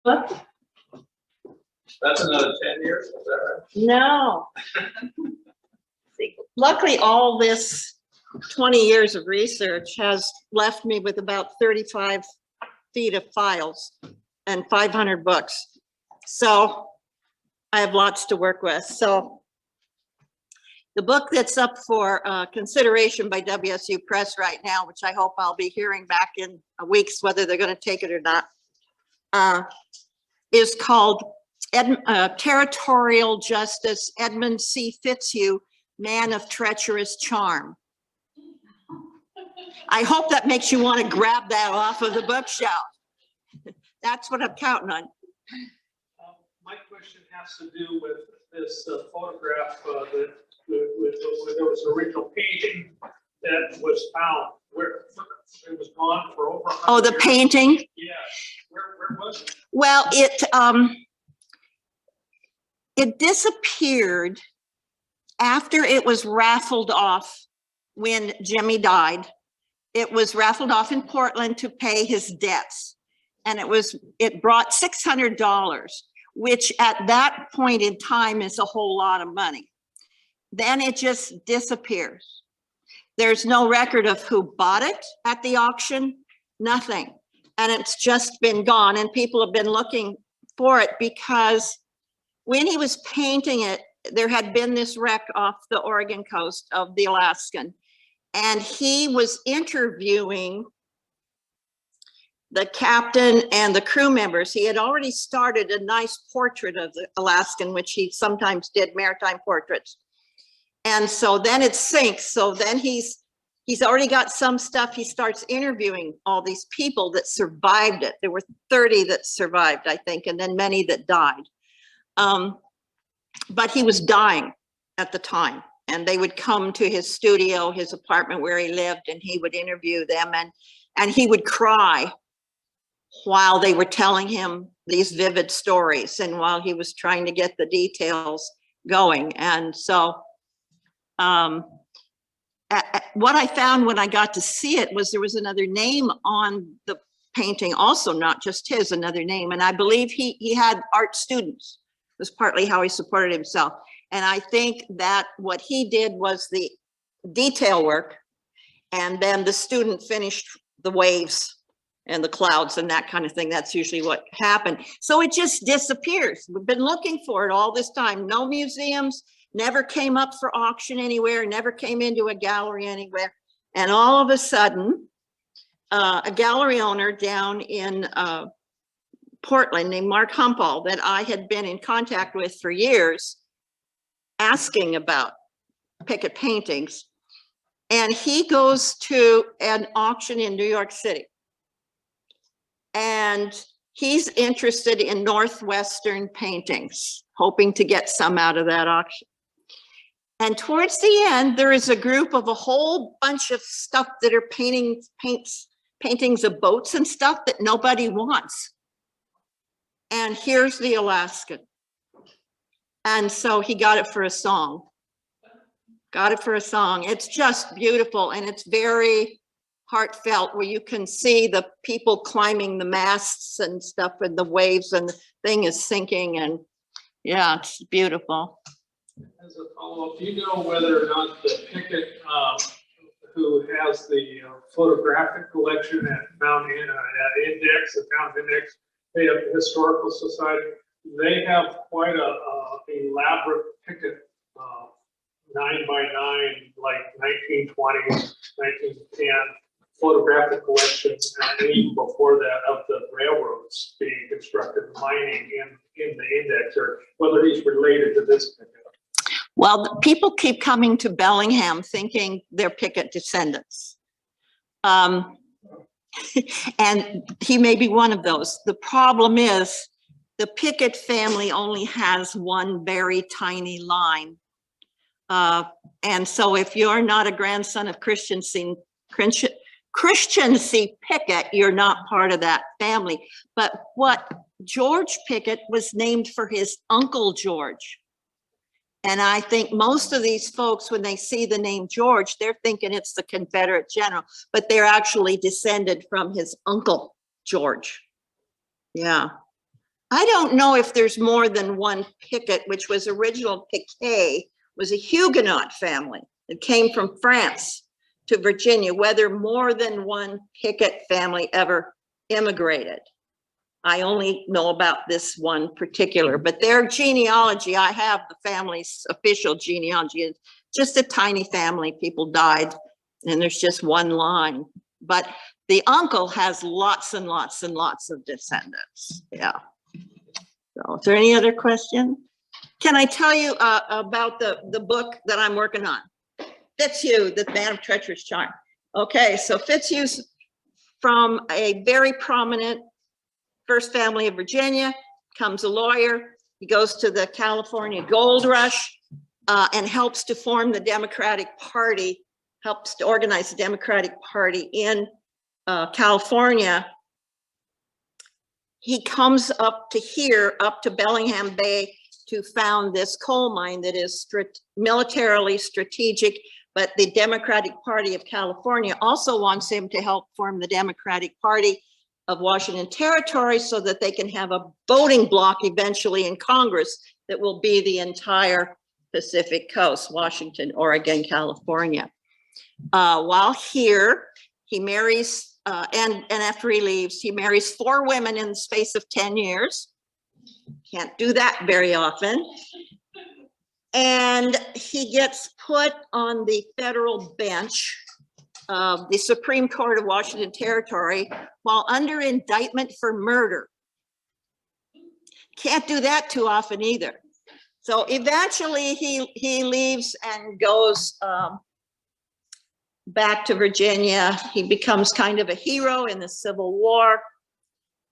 What? That's another 10 years, is that right? No. See, luckily, all this 20 years of research has left me with about 35 feet of files and 500 books. So I have lots to work with. So the book that's up for consideration by WSU Press right now, which I hope I'll be hearing back in weeks, whether they're going to take it or not, is called Territorial Justice, Edmund C. Fitzhugh, Man of Treacherous Charm. I hope that makes you want to grab that off of the bookshelf. That's what I'm counting on. My question has to do with this photograph that there was an original painting that was found where it was gone for over 100 Oh, the years. painting? Yeah, where was it? Well, it disappeared after it was raffled off when Jimmy died. It was raffled off in Portland to pay his debts. And it brought $600, which at that point in time is a whole lot of money. Then it just disappears. There's no record of who bought it at the auction, nothing. And it's just been gone, and people have been looking for it because when he was painting it, there had been this wreck off the Oregon coast of the Alaskan, and he was interviewing the captain and the crew members. He had already started a nice portrait of the Alaskan, which he sometimes did maritime portraits. And so then it sinks. So then he's already got some stuff. He starts interviewing all these people that survived it. There were 30 that survived, I think, and then many that died. But he was dying at the time, and they would come to his studio, his apartment where he lived, and he would interview them, and he would cry while they were telling him these vivid stories and while he was trying to get the details going. And so what I found when I got to see it was there was another name on the painting, also not just his, another name. And I believe he had art students. It was partly how he supported himself. And I think that what he did was the detail work, and then the student finished the waves and the clouds and that kind of thing. That's usually what happened. So it just disappears. We've been looking for it all this time. No museums, never came up for auction anywhere, never came into a gallery anywhere. And all of a sudden, a gallery owner down in Portland named Mark Humpall, that I had been in contact with for years, asking about Pickett paintings. And he goes to an auction in New York City. And he's interested in Northwestern paintings, hoping to get some out of that auction. And towards the end, there is a group of a whole bunch of stuff that are paintings of boats and stuff that nobody wants. And here's the Alaskan. And so he got it for a song. Got it for a song. It's just beautiful, and it's very heartfelt, where you can see the people climbing the masts and stuff, and the waves, and the thing is sinking, and yeah, it's beautiful. As a follow-up, do you know whether or not the Pickett, who has the photographic collection at Index, the Found Index, they have the Historical Society, they have quite a elaborate Pickett 9x9, like 1920s, 1910 photographic collections, and even before that, of the railroads being constructed, mining in the Index, or whether he's related to this Pickett. Well, people keep coming to Bellingham thinking they're Pickett descendants. And he may be one of those. The problem is the Pickett family only has one very tiny line. And so if you're not a grandson of Christian C. Pickett, you're not part of that family. But what George Pickett was named for his uncle George. And I think most of these folks, when they see the name George, they're thinking it's the Confederate general, but they're actually descended from his uncle George. Yeah. I don't know if there's more than one Pickett, which was original Piquet, was a Huguenot family that came from France to Virginia, whether more than one Pickett family ever immigrated. I only know about this one particular, but their genealogy, I have the family's official genealogy. It's just a tiny family, people died, and there's just one line. But the uncle has lots and lots and lots of descendants, yeah. So is there any other question? Can I tell you about the book that I'm working on? Fitzhugh, the Man of Treacherous Charm. Okay, so Fitzhugh's from a very prominent first family of Virginia, becomes a lawyer. He goes to the California Gold Rush and helps to form the Democratic Party, helps to organize the Democratic Party in California. He comes up to here, up to Bellingham Bay, to found this coal mine that is militarily strategic, but the Democratic Party of California also wants him to help form the Democratic Party of Washington Territory so that they can have a voting bloc eventually in Congress that will be the entire Pacific Coast, Washington, Oregon, California. While here, he marries, and after he leaves, he marries 4 women in the space of 10 years. Can't do that very often. And he gets put on the federal bench of the Supreme Court of Washington Territory while under indictment for murder. Can't do that too often either. So eventually he leaves and goes back to Virginia. He becomes kind of a hero in the Civil War.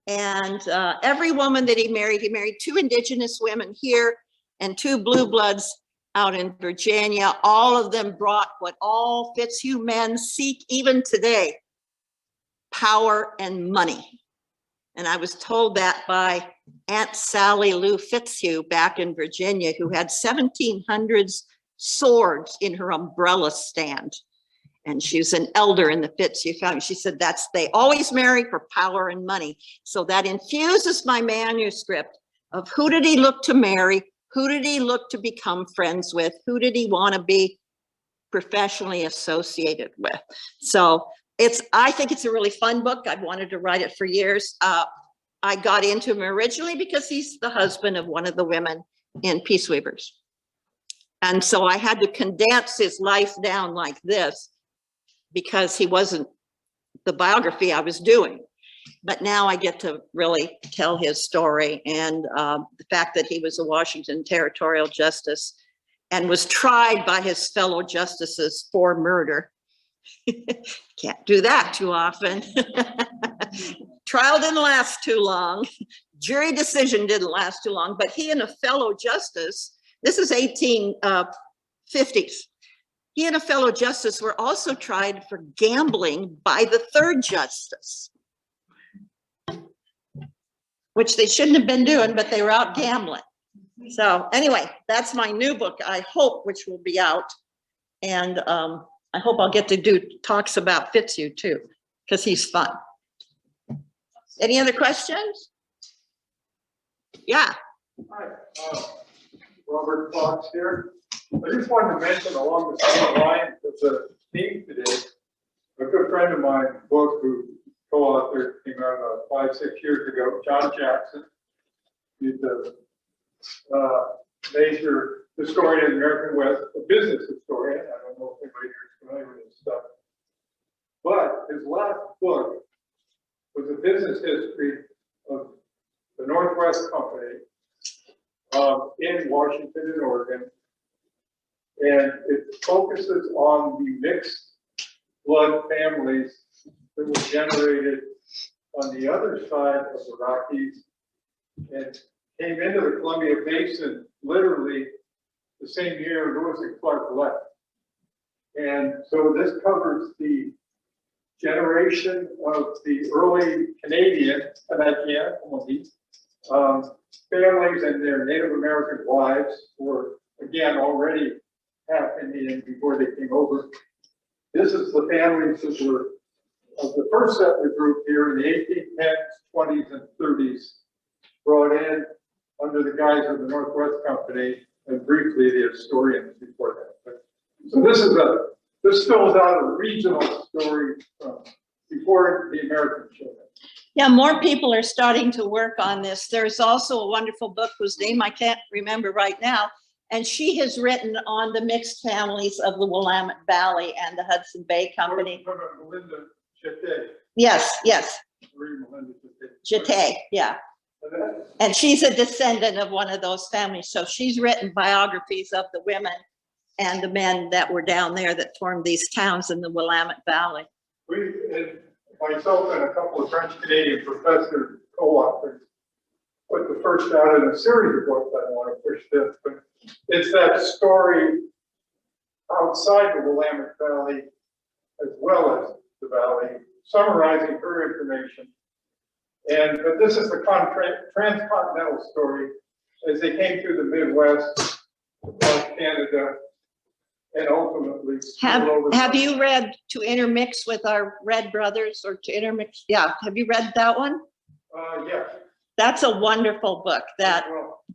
And every woman that he married 2 Indigenous women here and 2 blue bloods out in Virginia. All of them brought what all Fitzhugh men seek even today: power and money. And I was told that by Aunt Sally Lou Fitzhugh back in Virginia, who had 1700 swords in her umbrella stand. And she's an elder in the Fitzhugh family. She said they always marry for power and money. So that infuses my manuscript of who did he look to marry? Who did he look to become friends with? Who did he want to be professionally associated with? So I think it's a really fun book. I've wanted to write it for years. I got into him originally because he's the husband of one of the women in Peace Weavers. And so I had to condense his life down like this because he wasn't the biography I was doing. But now I get to really tell his story, and the fact that he was a Washington territorial justice and was tried by his fellow justices for murder. Can't do that too often. Trial didn't last too long. Jury decision didn't last too long, but he and a fellow justice, this is 1850s. He and a fellow justice were also tried for gambling by the third justice, which they shouldn't have been doing, but they were out gambling. So anyway, that's my new book, I hope, which will be out. And I hope I'll get to do talks about Fitzhugh too, because he's fun. Any other questions? Yeah. Hi, Robert Fox here. I just wanted to mention along the same line of the theme today, a good friend of mine, book who co-authored, came out about 5-6 years ago, John Jackson. He's a major historian in the American West, a business historian. I don't know if anybody here is familiar with this stuff. But his last book was a business history of the Northwest Company in Washington and Oregon. And it focuses on the mixed blood families that were generated on the other side of the Rockies and came into the Columbia Basin literally the same year Lewis and Clark left. And so this covers the generation of the early Canadian families and their Native American wives who were, again, already half Indian before they came over. This is the families that were of the first settler group here in the 1810s, 20s, and 30s, brought in under the guise of the Northwest Company and briefly the historians before that. So this fills out a regional story from before the American children. Yeah, more people are starting to work on this. There's also a wonderful book whose name I can't remember right now, and she has written on the mixed families of the Willamette Valley and the Hudson Bay Company. Melinda Jete. Yes, yes, Melinda Jete. Jete, yeah. And she's a descendant of one of those families. So she's written biographies of the women and the men that were down there that formed these towns in the Willamette Valley. And myself and a couple of French Canadian professors, co-authors, put the first out in a series of books. I don't want to push this, but it's that story outside the Willamette Valley as well as the valley, summarizing her information. But this is the transcontinental story as they came through the Midwest, across Canada, and ultimately. Have you read To Intermix with Our Red Brothers, or To Intermix? Yeah, have you read that one? Yes. That's a wonderful book that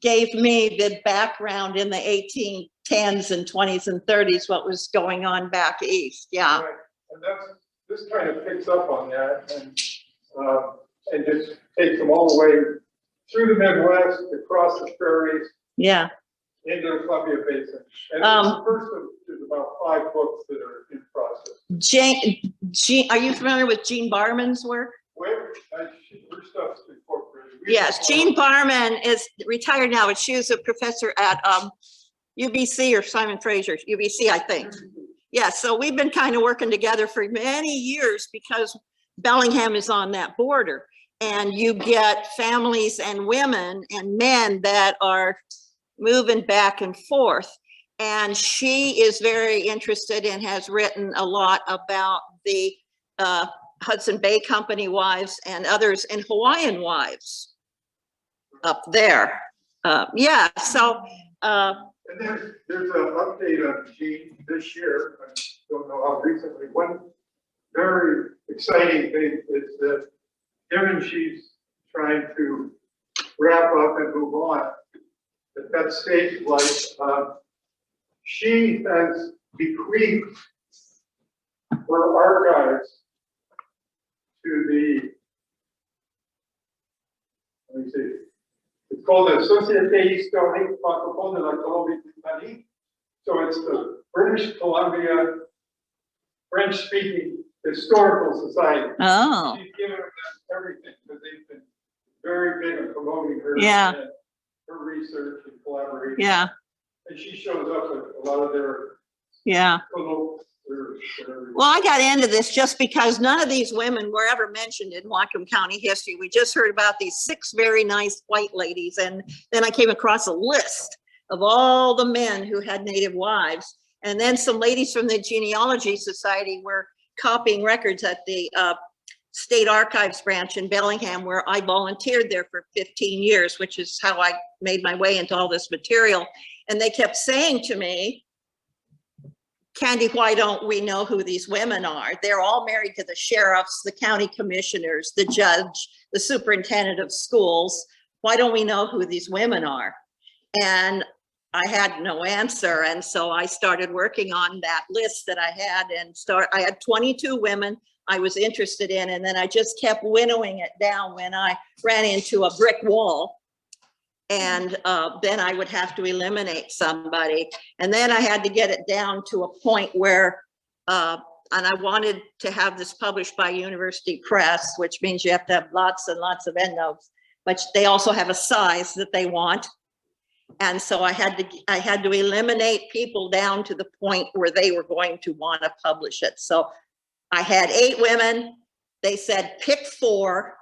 gave me the background in the 1810s and 20s and 30s, what was going on back east. Yeah. Right. And this kind of picks up on that and just takes them all the way through the Midwest, across the prairies. Yeah. Into the Columbia Basin. And it's the first of there's about 5 books that are in process. Jean, are you familiar with Jean Barman's work? Her stuff's incorporated. Yes, Jean Barman is retired now, but she was a professor at UBC or Simon Fraser, UBC, I think. Yeah, so we've been kind of working together for many years because Bellingham is on that border. And you get families and women and men that are moving back and forth. And she is very interested and has written a lot about the Hudson Bay Company wives and others, and Hawaiian wives up there. Yeah, so. And there's an update on Jean this year. I don't know how recently. One very exciting thing is that given she's trying to wrap up and move on, at that stage of life, she has bequeathed her archives to the, let me see, it's called the Société Historique Francophone de la Colombie-Britannique. So it's the British Columbia French-speaking Historical Society. Oh. She's given them everything because they've been very big on promoting her. Yeah. And her research and collaboration. Yeah. And she shows up at a lot of their. Yeah. Well, I got into this just because none of these women were ever mentioned in Whatcom County history. We just heard about these 6 very nice white ladies. And then I came across a list of all the men who had Native wives. And then some ladies from the Genealogy Society were copying records at the State Archives branch in Bellingham, where I volunteered there for 15 years, which is how I made my way into all this material. And they kept saying to me, Candy, why don't we know who these women are? They're all married to the sheriffs, the county commissioners, the judge, the superintendent of schools. Why don't we know who these women are? And I had no answer. And so I started working on that list that I had and I had 22 women I was interested in. And then I just kept winnowing it down when I ran into a brick wall. And then I would have to eliminate somebody. And then I had to get it down to a point where, and I wanted to have this published by University Press, which means you have to have lots and lots of endnotes, but they also have a size that they want. And so I had to eliminate people down to the point where they were going to want to publish it. So I had 8 women. They said, pick 4.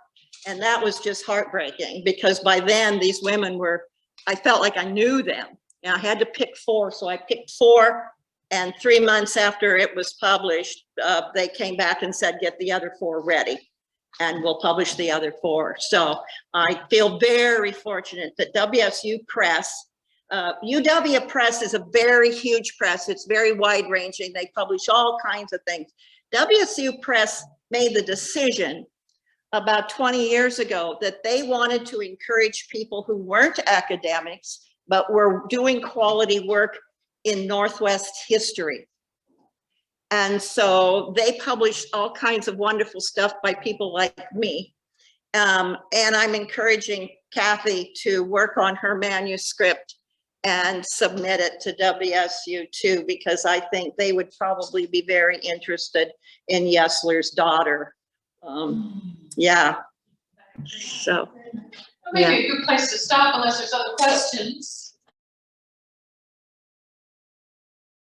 And that was just heartbreaking because by then these women were, I felt like I knew them. And I had to pick 4. So I picked 4. And 3 months after it was published, they came back and said, get the other 4 ready. And we'll publish the other 4. So I feel very fortunate that WSU Press, UW Press is a very huge press. It's very wide ranging. They publish all kinds of things. WSU Press made the decision about 20 years ago that they wanted to encourage people who weren't academics, but were doing quality work in Northwest history. And so they published all kinds of wonderful stuff by people like me. And I'm encouraging Kathy to work on her manuscript and submit it to WSU too, because I think they would probably be very interested in Yesler's daughter. Yeah, so. Maybe a good place to stop unless there's other questions.